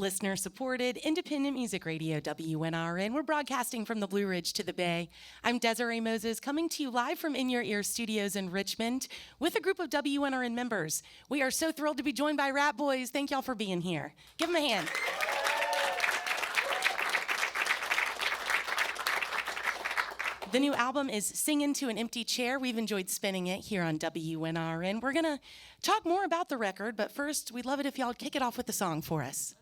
Listener-supported, independent music radio, WNRN. We're broadcasting from the Blue Ridge to the Bay. I'm Desiré Moses, coming to you live from In Your Ear Studios in Richmond with a group of WNRN members. We are so thrilled to be joined by Ratboys. Thank y'all for being here. Give them a hand. The new album is Singin to an Empty Chair. We've enjoyed spinning it here on WNRN. We're going to talk more about the record, but first, we'd love it if y'all would kick it off with a song for us.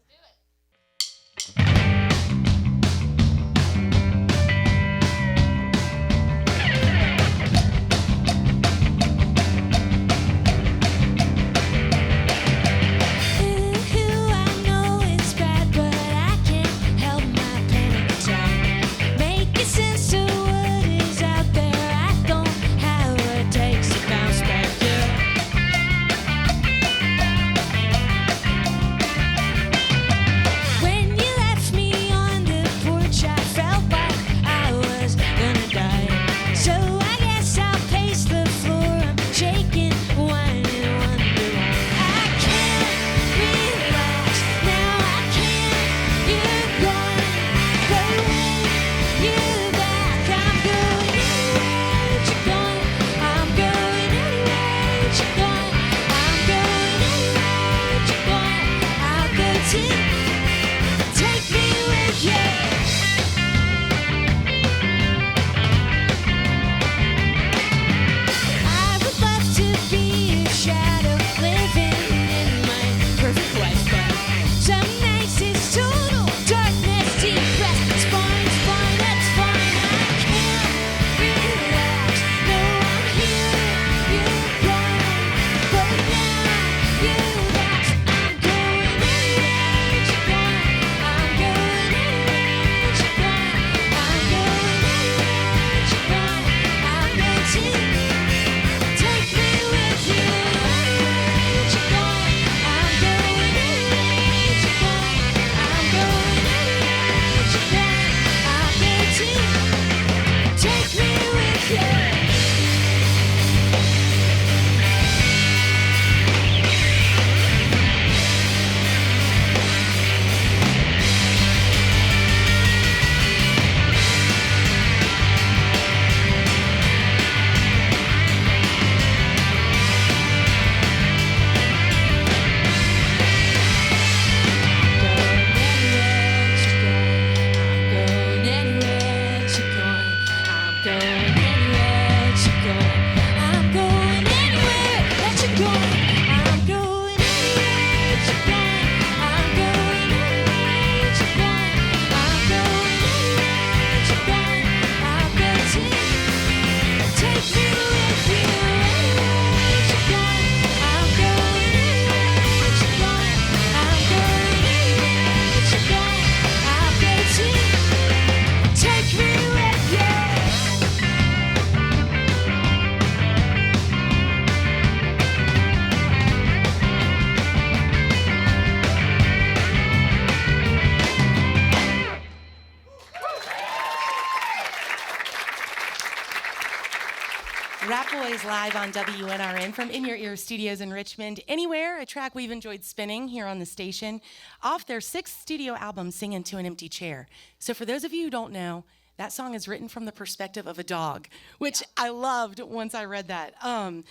Ratboys live on WNRN from In Your Ear Studios in Richmond. Anywhere, a track we've enjoyed spinning here on the station, off their 6th studio album, Singin to an Empty Chair. So for those of you who don't know, that song is written from the perspective of a dog, which I loved once I read that. I'm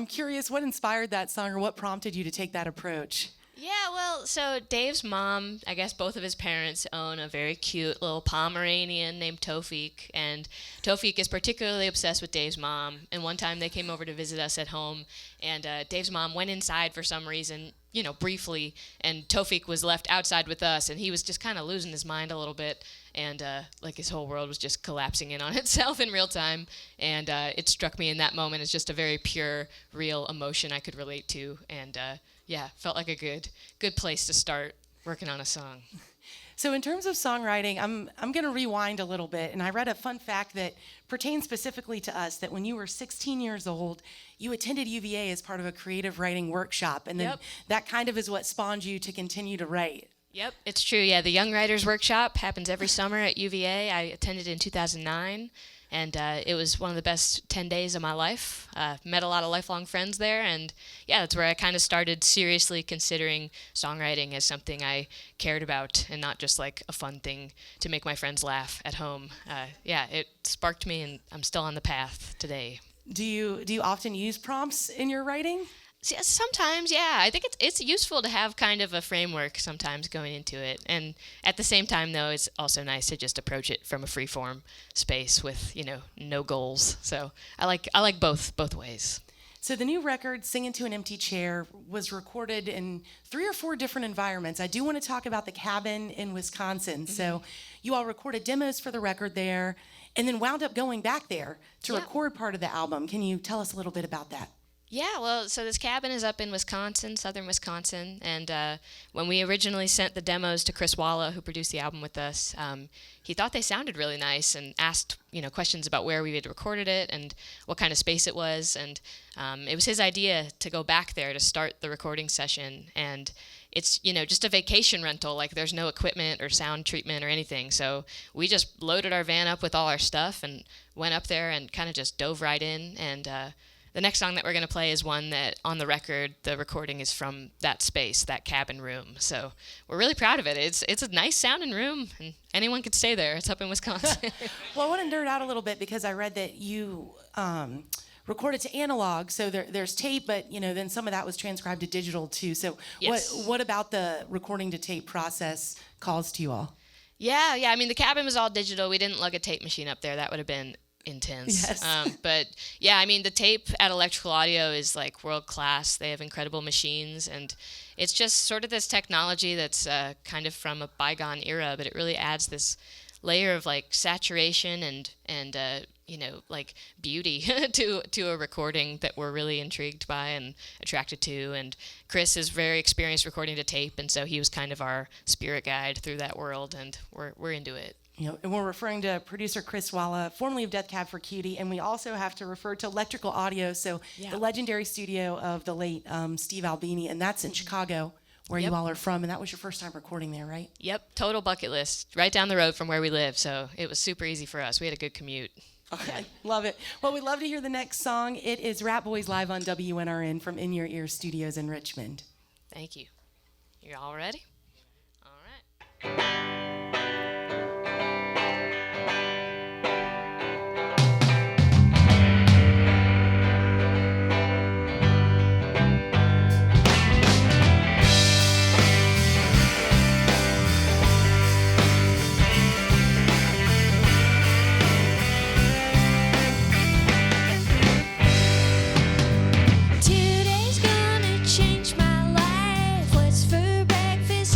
curious, what inspired that song, or what prompted you to take that approach? Yeah, well, so Dave's mom, I guess both of his parents own a very cute little Pomeranian named Tofik, and Tofik is particularly obsessed with Dave's mom. And one time they came over to visit us at home, and Dave's mom went inside for some reason, briefly, and Tofik was left outside with us, and he was just kind of losing his mind a little bit, and his whole world was just collapsing in on itself in real time, and it struck me in that moment as just a very pure, real emotion I could relate to, and felt like a good place to start working on a song. So in terms of songwriting, I'm going to rewind a little bit, and I read a fun fact that pertains specifically to us, that when you were 16 years old, you attended UVA as part of a creative writing workshop, and then that kind of is what spawned you to continue to write. Yep, it's true. Yeah, the Young Writers Workshop happens every summer at UVA. I attended in 2009, And it was one of the best 10 days of my life. Met a lot of lifelong friends there, and yeah, that's where I kind of started seriously considering songwriting as something I cared about and not just like a fun thing to make my friends laugh at home. Yeah, it sparked me, and I'm still on the path today. Do you often use prompts in your writing? Sometimes, yeah. I think it's useful to have kind of a framework sometimes going into it. And at the same time, though, it's also nice to just approach it from a free-form space with, no goals. So I like both ways. So the new record, Singin' to an Empty Chair, was recorded in 3 or 4 different environments. I do want to talk about the cabin in Wisconsin. So you all recorded demos for the record there and then wound up going back there to record part of the album. Can you tell us a little bit about that? Yeah, well, so this cabin is up in Wisconsin, southern Wisconsin, and when we originally sent the demos to Chris Walla, who produced the album with us, he thought they sounded really nice and asked, questions about where we had recorded it and what kind of space it was, and it was his idea to go back there to start the recording session, and it's, just a vacation rental, like there's no equipment or sound treatment or anything, so we just loaded our van up with all our stuff and went up there and kind of just dove right in, and the next song that we're going to play is one that, on the record, the recording is from that space, that cabin room. So we're really proud of it. It's a nice sounding room, and anyone could stay there. It's up in Wisconsin. Well, I want to nerd out a little bit because I read that you recorded to analog, so there's tape, but then some of that was transcribed to digital too. So yes. What about the recording to tape process calls to you all? Yeah. I mean, the cabin was all digital. We didn't lug a tape machine up there. That would have been intense. Yes. But yeah, I mean, the tape at Electrical Audio is like world class. They have incredible machines, and it's just sort of this technology that's kind of from a bygone era, but it really adds this layer of like saturation and like beauty to a recording that we're really intrigued by and attracted to. And Chris is very experienced recording to tape, and so he was kind of our spirit guide through that world, and we're into it. And we're referring to producer Chris Walla, formerly of Death Cab for Cutie, and we also have to refer to Electrical Audio, so the legendary studio of the late Steve Albini, and that's in Chicago, where you all are from, and that was your first time recording there, right? Yep, total bucket list, right down the road from where we live, so it was super easy for us. We had a good commute. Okay, love it. Well, we'd love to hear the next song. It is Ratboys live on WNRN from In Your Ear Studios in Richmond. Thank you. You all ready? All right. Today's gonna change my life. What's for breakfast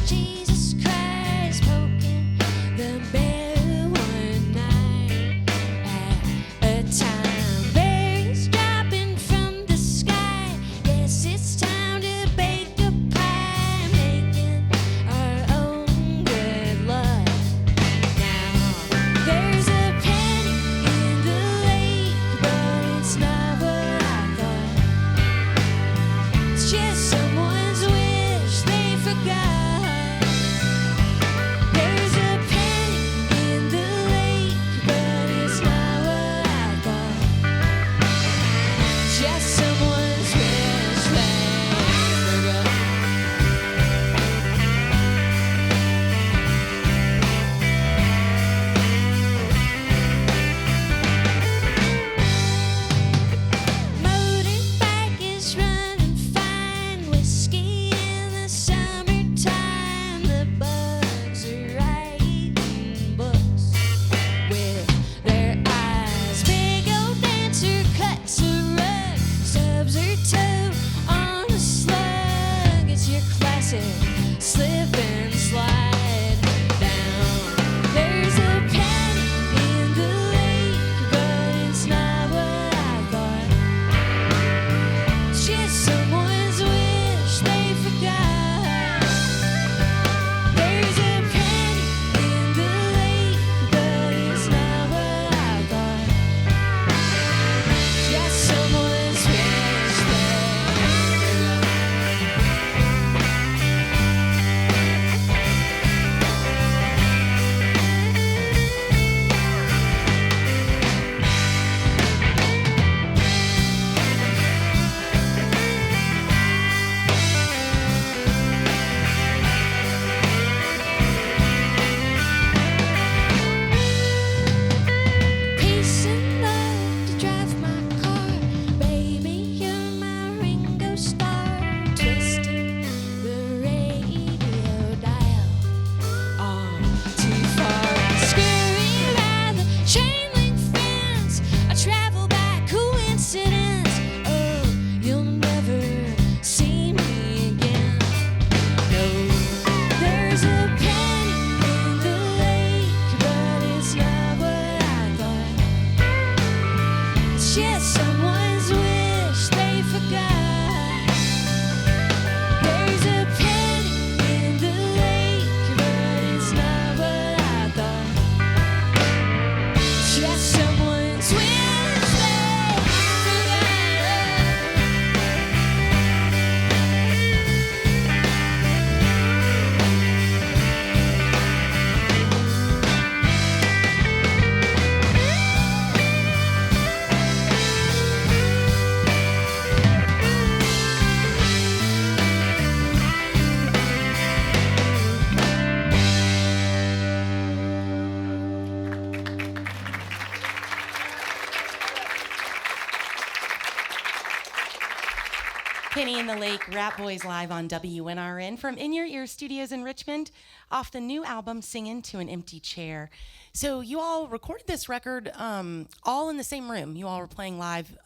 Penny in the Lake, Ratboys live on WNRN from In Your Ear Studios in Richmond, off the new album Singin to an Empty Chair. So you all recorded this record all in the same room. You all were playing live.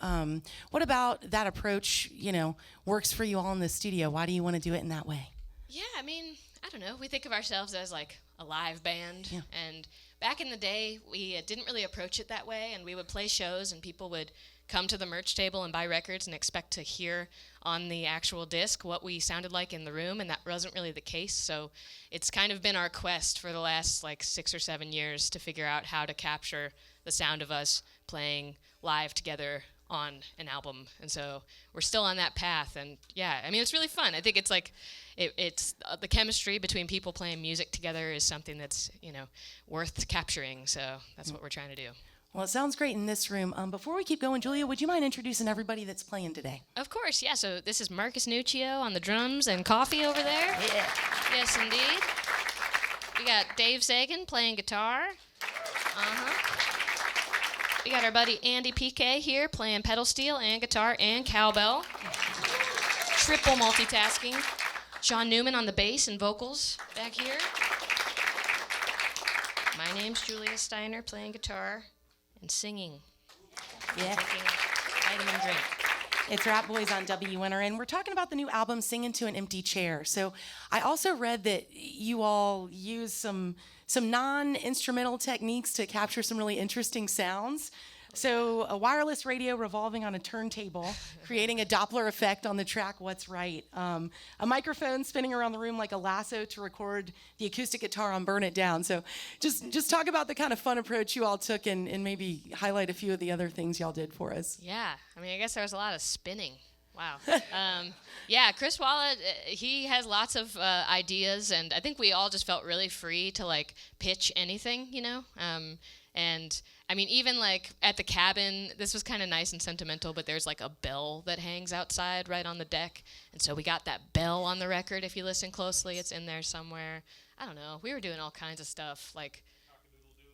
What about that approach, works for you all in the studio? Why do you want to do it in that way? Yeah, I mean, I don't know. We think of ourselves as like a live band. Yeah. And back in the day, we didn't really approach it that way. And we would play shows and people would come to the merch table and buy records and expect to hear on the actual disc what we sounded like in the room, and that wasn't really the case. So it's kind of been our quest for the last 6 or 7 years to figure out how to capture the sound of us playing live together on an album. And so we're still on that path, and yeah, I mean, it's really fun. I think it's it's the chemistry between people playing music together is something that's worth capturing. So that's what we're trying to do. Well, it sounds great in this room. Before we keep going, Julia, would you mind introducing everybody that's playing today? Of course, yeah. So this is Marcus Nuccio on the drums and coffee over there. Yeah. Yes, indeed. We got Dave Singin playing guitar. We got our buddy Andy PK here playing pedal steel and guitar and cowbell. Triple multitasking. Sean Newman on the bass and vocals back here. My name's Julia Steiner playing guitar and singing. Yeah. Taking vitamin drink. It's Ratboys on WNRN. We're talking about the new album, Singin to an Empty Chair. So I also read that you all use some non-instrumental techniques to capture some really interesting sounds. So a wireless radio revolving on a turntable, creating a Doppler effect on the track What's Right. A microphone spinning around the room like a lasso to record the acoustic guitar on Burn It Down. So just talk about the kind of fun approach you all took and maybe highlight a few of the other things y'all did for us. Yeah, I mean, I guess there was a lot of spinning. Wow. Yeah, Chris Wallet, he has lots of ideas, and I think we all just felt really free to pitch anything, and I mean, even at the cabin, this was kind of nice and sentimental, but there's a bell that hangs outside right on the deck, and so we got that bell on the record. If you listen closely, it's in there somewhere. I don't know. We were doing all kinds of stuff, like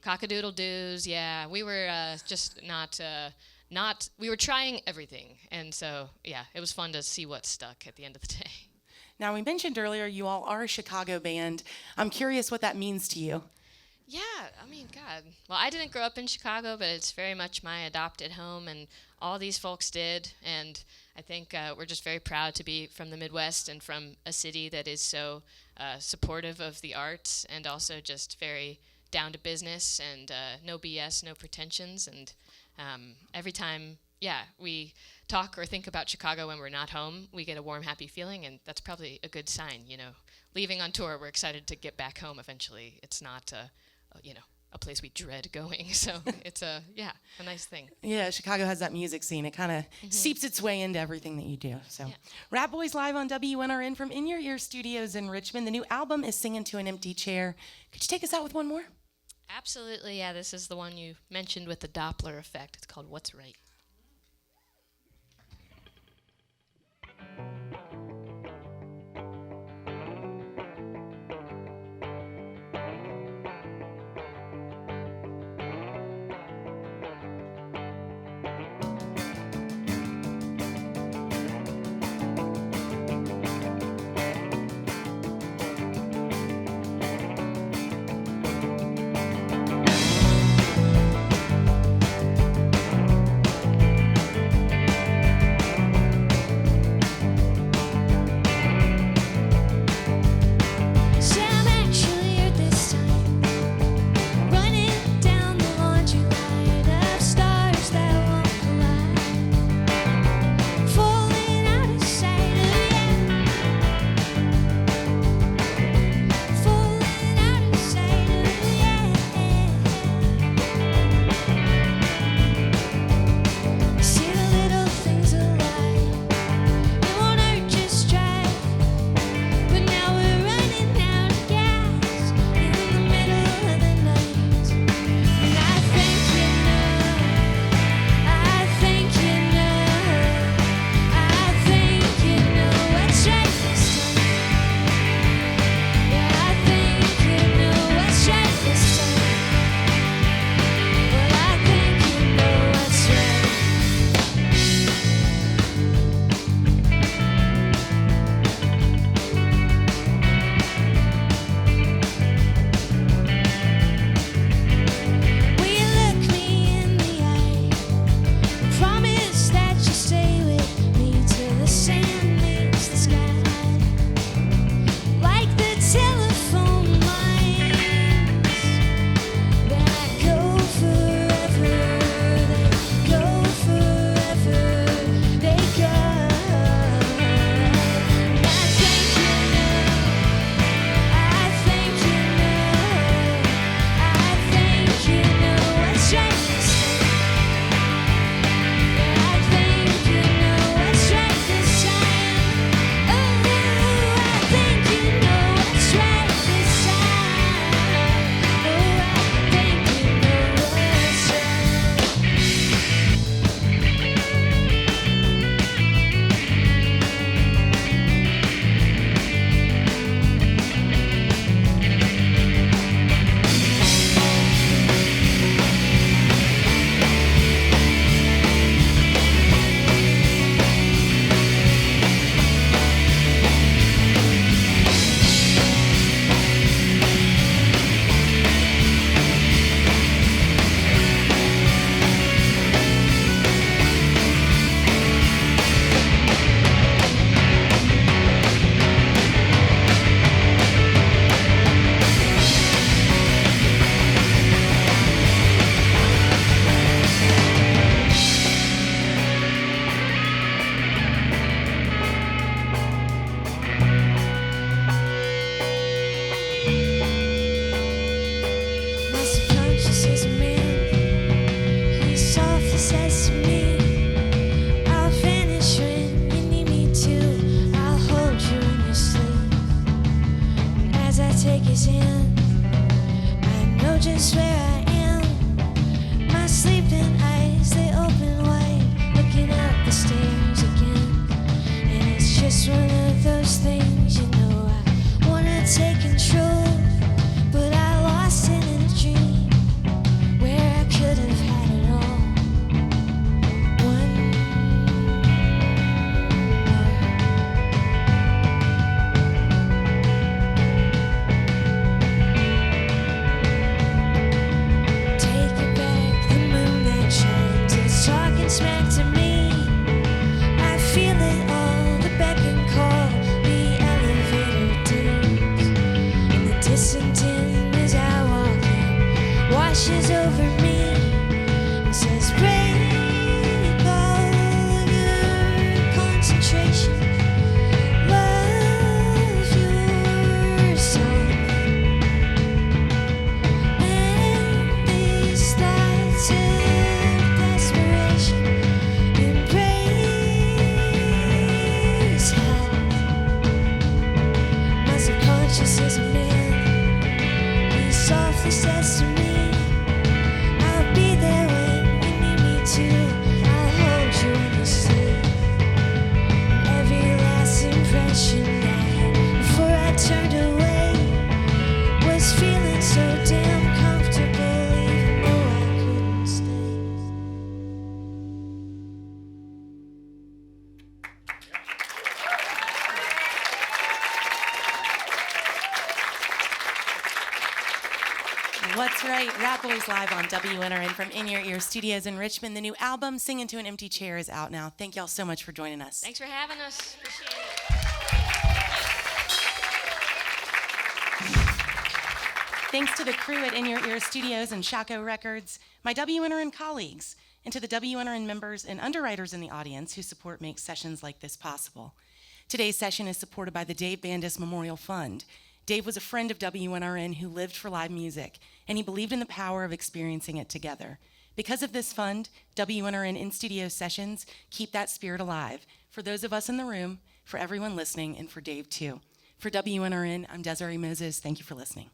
cock-a-doodle-doos. Yeah, we were just not. We were trying everything, and so yeah, it was fun to see what stuck at the end of the day. Now, we mentioned earlier you all are a Chicago band. I'm curious what that means to you. Yeah, I mean, God. Well, I didn't grow up in Chicago, but it's very much my adopted home, and all these folks did, and I think we're just very proud to be from the Midwest and from a city that is so supportive of the arts and also just very down to business and no BS, no pretensions, and every time, we talk or think about Chicago when we're not home, we get a warm, happy feeling, and that's probably a good sign, Leaving on tour, we're excited to get back home eventually. It's not, a place we dread going, so it's a nice thing. Yeah, Chicago has that music scene. It kind of seeps its way into everything that you do. So, Ratboys live on WNRN from In Your Ear Studios in Richmond. The new album is Singin to an Empty Chair. Could you take us out with one more? Absolutely, yeah. This is the one you mentioned with the Doppler effect. It's called What's Right. stand. I know just where I am. My sleeping eyes, they open wide, looking up the stairs again. And it's just one of those things, you know, I wanna take control, but I lost it in a dream where I could have had it all. One take it back, the moon that shines, it's talking smack to me. I feel it all, the beck and call, the elevator dings, and the distant din as I walk in washes over me and says, break all your concentration, love yourself. And these thoughts of desperation embrace hell. My subconscious is a man. He softly says to me, I'll be there when you need me to. I'll hold you in your sleep. Every last impression I had before I turned away was feeling so damn comfortable, even though I couldn't stay. What's right? Ratboys live on WNRN from In Your Ear Studios in Richmond. The new album, Singin to an Empty Chair, is out now. Thank y'all so much for joining us. Thanks for having us. Appreciate it. Thanks to the crew at In Your Ear Studios and Shaco Records, my WNRN colleagues, and to the WNRN members and underwriters in the audience whose support makes sessions like this possible. Today's session is supported by the Dave Bandis Memorial Fund. Dave was a friend of WNRN who lived for live music, and he believed in the power of experiencing it together. Because of this fund, WNRN in-studio sessions keep that spirit alive for those of us in the room, for everyone listening, and for Dave too. For WNRN, I'm Desiré Moses. Thank you for listening.